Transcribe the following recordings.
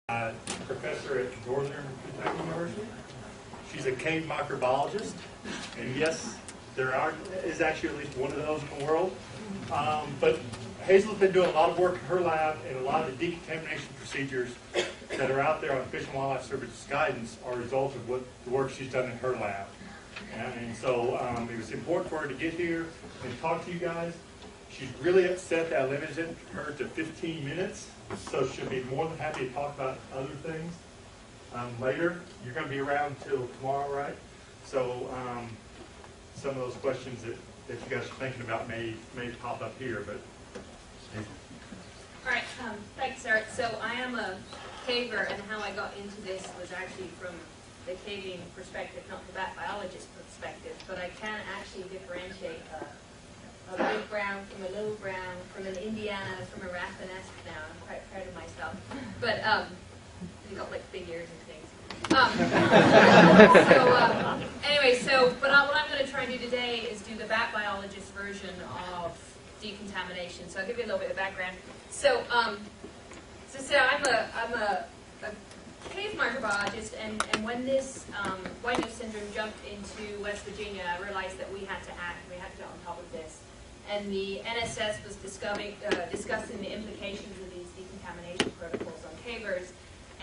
Professor at Northern Kentucky University. She's a cave microbiologist, and yes, is actually at least one of those in the world. But Hazel's been doing a lot of work in her lab, and a lot of the decontamination procedures that are out there on Fish and Wildlife Service's guidance are a result of the work she's done in her lab. And so it was important for her to get here and talk to you guys. She's really upset that I limited her to 15 minutes, so she'll be more than happy to talk about other things later. You're going to be around till tomorrow, right? So some of those questions that you guys are thinking about may pop up here. But all right, thanks, Eric. So I am a caver, and how I got into this was actually from the caving perspective, not the bat biologist perspective, but I can actually differentiate a big brown from a little brown, from an Indiana, from a Rafinesque now. I'm quite proud of myself. But they got like big ears and things. But what I'm going to try and do today is do the bat biologist version of decontamination. So I'll give you a little bit of background. So, I'm a cave microbiologist, and when this white nose syndrome jumped into West Virginia, I realized that we had to act. We had to get on top of this. And the NSS was discussing the implications of these decontamination protocols on cavers.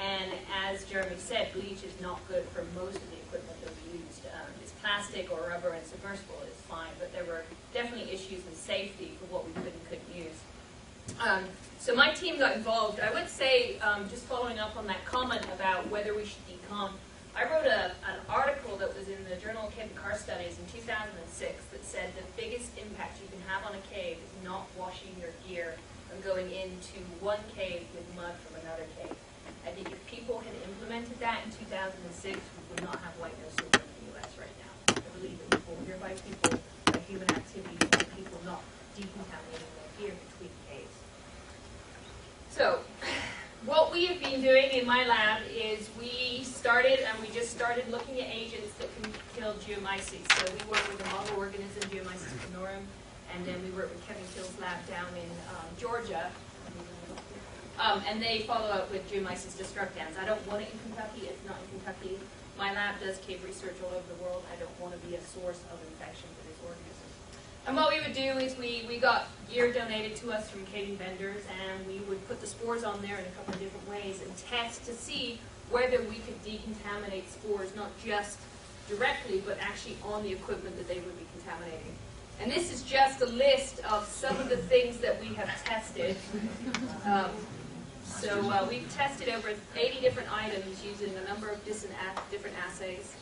And as Jeremy said, bleach is not good for most of the equipment that we used. It's plastic or rubber and submersible is fine, but there were definitely issues with safety for what we could and couldn't use. So my team got involved. I would say, just following up on that comment about whether we should decon, I wrote an article that was in the Journal of Cave and Karst Studies in 2006 that said the biggest impact you can have on a cave is not washing your gear and going into one cave with mud from another cave. I think if people had implemented that in 2006, we would not have white nose syndrome in the U.S. right now. I believe it was here by people, by human activity, by people not decontaminating their gear between caves. So, what we have been doing in my lab is we just started looking at agents that can kill geomyces. So we work with a model organism, Geomyces panorum, and then we work with Kevin Kill's lab down in Georgia. And they follow up with Geomyces destructans. I don't want it in Kentucky. It's not in Kentucky. My lab does cave research all over the world. I don't want to be a source of infection for this organism. And what we would do is we got gear donated to us from caving vendors, and we would put the spores on there in a couple of different ways and test to see whether we could decontaminate spores, not just directly, but actually on the equipment that they would be contaminating. And this is just a list of some of the things that we have tested. We've tested over 80 different items using a number of different assays.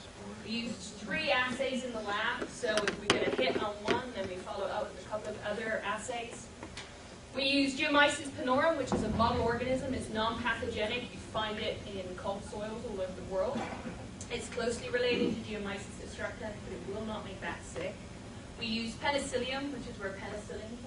We used 3 assays in the lab, so if we get a hit on one, then we follow up with a couple of other assays. We use Geomyces panorum, which is a model organism. It's non-pathogenic. You find it in cold soils all over the world. It's closely related to Geomyces destructans, but it will not make bats sick. We use penicillium, which is where penicillin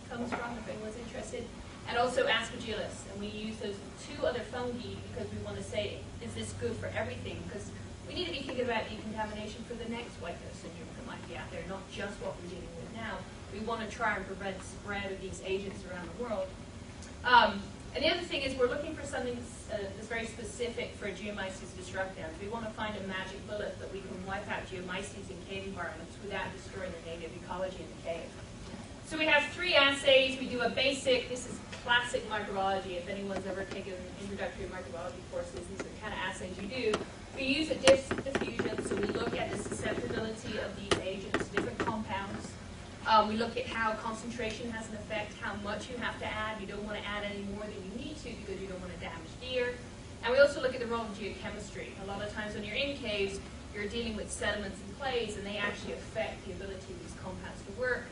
comes from, if anyone's interested, and also aspergillus. And we use those 2 other fungi because we want to say, is this good for everything? Because we need to be thinking about decontamination for the next white nose syndrome that might be out there, not just what we're dealing with now. We want to try and prevent spread of these agents around the world. And the other thing is we're looking for something that's very specific for Geomyces destructans. We want to find a magic bullet that we can wipe out geomyces in cave environments without destroying the native ecology in the cave. So we have 3 assays. We do a basic, this is classic microbiology. If anyone's ever taken introductory microbiology courses, these are the kind of assays you do. We use a diffusion, so we look at the susceptibility of these agents, different compounds. We look at how concentration has an effect, how much you have to add. You don't want to add any more than you need to because you don't want to damage gear. And we also look at the role of geochemistry. A lot of times when you're in caves, you're dealing with sediments and clays, and they actually affect the ability of these compounds to work.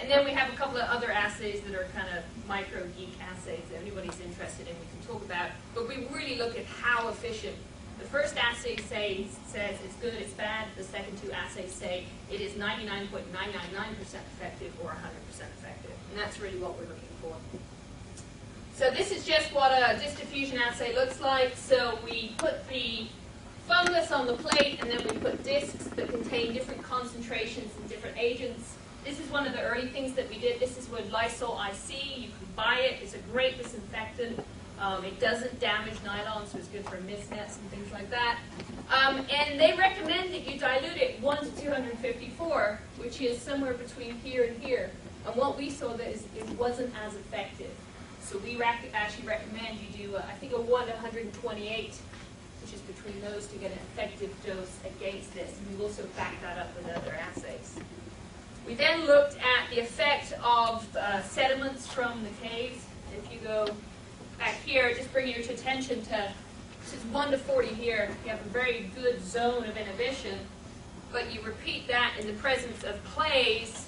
And then we have a couple of other assays that are kind of micro-geek assays that anybody's interested in we can talk about. But we really look at how efficient. The first assay says it's good, it's bad. The second 2 assays say it is 99.999% effective or 100% effective. And that's really what we're looking for. So this is just what a disk diffusion assay looks like. So we put the fungus on the plate, and then we put discs that contain different concentrations and different agents. This is one of the early things that we did. This is with Lysol IC. You can buy it. It's a great disinfectant. It doesn't damage nylon, so it's good for mist nets and things like that. And they recommend that you dilute it 1 to 254, which is somewhere between here and here. And what we saw that is it wasn't as effective. So we actually recommend you do, I think, a 1 to 128, which is between those to get an effective dose against this. And we also back that up with other assays. We then looked at the effect of sediments from the caves. If you go back here, just bring your attention to, this is 1 to 40 here. You have a very good zone of inhibition, but you repeat that in the presence of clays,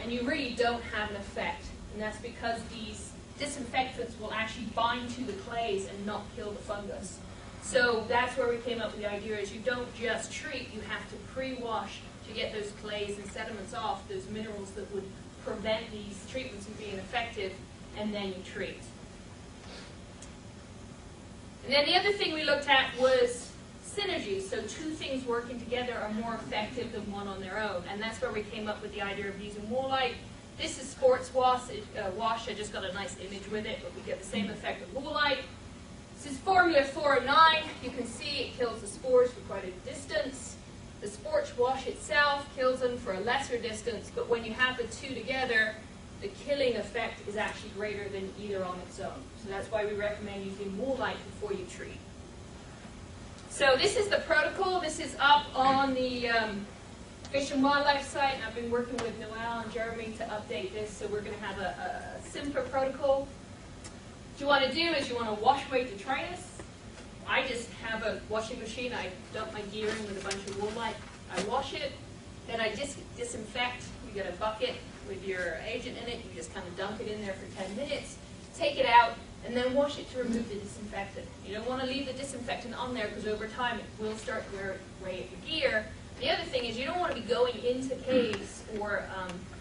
and you really don't have an effect. And that's because these disinfectants will actually bind to the clays and not kill the fungus. So that's where we came up with the idea is you don't just treat, you have to pre-wash to get those clays and sediments off, those minerals that would prevent these treatments from being effective, and then you treat. And then the other thing we looked at was synergy. So two things working together are more effective than one on their own. And that's where we came up with the idea of using woolite. This is sports wash. I just got a nice image with it, but we get the same effect with woolite. This is formula 409. You can see it kills the spores for quite a distance. The sports wash itself kills them for a lesser distance, but when you have the two together, the killing effect is actually greater than either on its own. So that's why we recommend using woolite before you treat. So this is the protocol. This is up on the Fish and Wildlife site, and I've been working with Noel and Jeremy to update this, so we're going to have a simpler protocol. What you want to do is you want to wash away detritus. I just have a washing machine. I dump my gear in with a bunch of woolite. I wash it, then I disinfect. You get a bucket with your agent in it. You just kind of dunk it in there for 10 minutes, take it out, and then wash it to remove the disinfectant. You don't want to leave the disinfectant on there because over time it will start to wear away at your gear. The other thing is you don't want to be going into caves or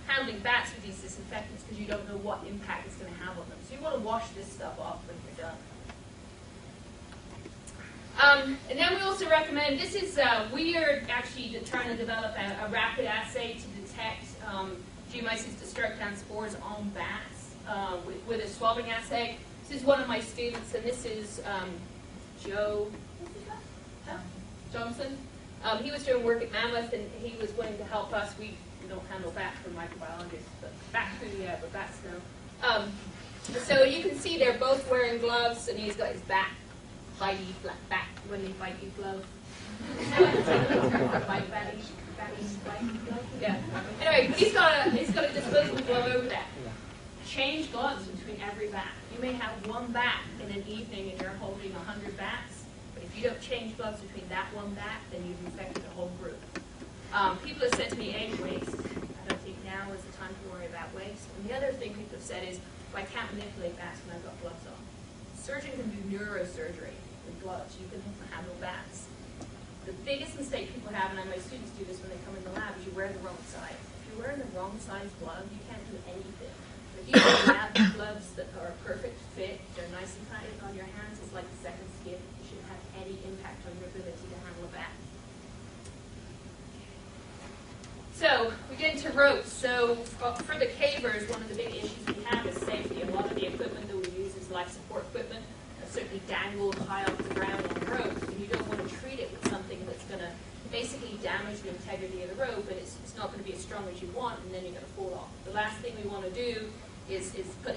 handling bats with these disinfectants because you don't know what impact it's going to have on them. So you want to wash this stuff off when you're done. And then we also recommend, this is, we are actually trying to develop a rapid assay to detect Geomyces destructans spores on bats with a swabbing assay. This is one of my students, and this is Joe Johnson. He was doing work at Mammoth, and he was willing to help us. We don't handle bats for microbiologists, but bats no. So you can see they're both wearing gloves, and he's got his bat when they bite you glove. Yeah. Anyway, he's got a disposable glove over that. Change gloves between every bat. You may have one bat in an evening and you're holding 100 bats, but if you don't change gloves between that one bat, then you've infected the whole group. People have said to me, egg waste. I don't think now is the time to worry about waste. And the other thing people have said is, well, I can't manipulate bats when I've got gloves on. Surgeon can do neurosurgery with gloves. You can handle bats. The biggest mistake people have, and my students do this when they come in the lab, is you wear the wrong size. If you're wearing the wrong size glove, you can't do anything. If you have gloves that are a perfect fit, they're nice and tight on your hands, it's like a second skin. You shouldn't have any impact on your ability to handle a bat. So we get into ropes. So for the cavers, one of the big issues we have is safety. A lot of the equipment that we use is life support equipment. Certainly dangled high off the ground on ropes, and you don't want to treat it with something that's going to basically damage the integrity of the rope, and it's not going to be as strong as you want, and then you're going to fall off. The last thing we want to do is put